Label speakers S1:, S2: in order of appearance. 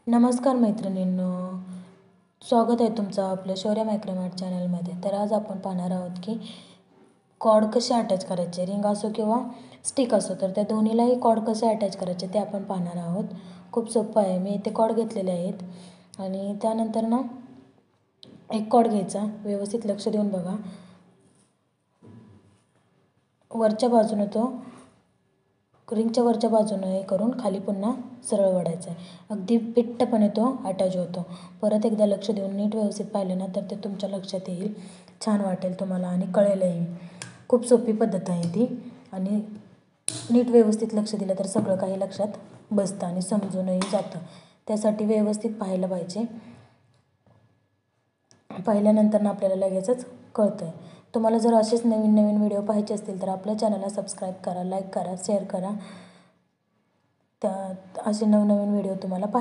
S1: नमस्कार मैत्रिणींनो, स्वागत आहे तुमचं आपल्या शौर्य मायक्रोमॅट चॅनलमध्ये. तर आज आपण पाहणार आहोत की कॉर्ड कसे अटॅच करायचे, रिंग असो किंवा स्टिक असो, तर त्या दोन्हीलाही कॉर्ड कसे अटॅच करायचे ते आपण पाहणार आहोत. खूप सोपं आहे. मी इथे कॉर्ड घेतलेले आहेत आणि त्यानंतर ना एक कॉर्ड घ्यायचा, व्यवस्थित लक्ष देऊन बघा. वरच्या बाजूने तो रिंगच्या वरच्या बाजूने हे करून खाली पुन्हा सरळ वळायचं आहे. अगदी फिट्टपणे तो अटॅच होतो. परत एकदा लक्ष देऊन नीट व्यवस्थित पाहिलं ना तर ते तुमच्या लक्षात येईल, छान वाटेल तुम्हाला आणि कळेलही. खूप सोपी पद्धत आहे ती आणि नीट व्यवस्थित लक्ष दिलं तर सगळं काही लक्षात बसतं आणि समजूनही जातं. त्यासाठी व्यवस्थित पाहायला पाहिजे. पाहिल्यानंतर ना आपल्याला लगेचच कळतं आहे. तुम्हाला जर असेच नवीन नवीन व्हिडिओ पाहायचे असतील तर आपल्या चॅनलला सबस्क्राईब करा, लाईक करा, शेअर करा. त्या असे नवनवीन व्हिडिओ तुम्हाला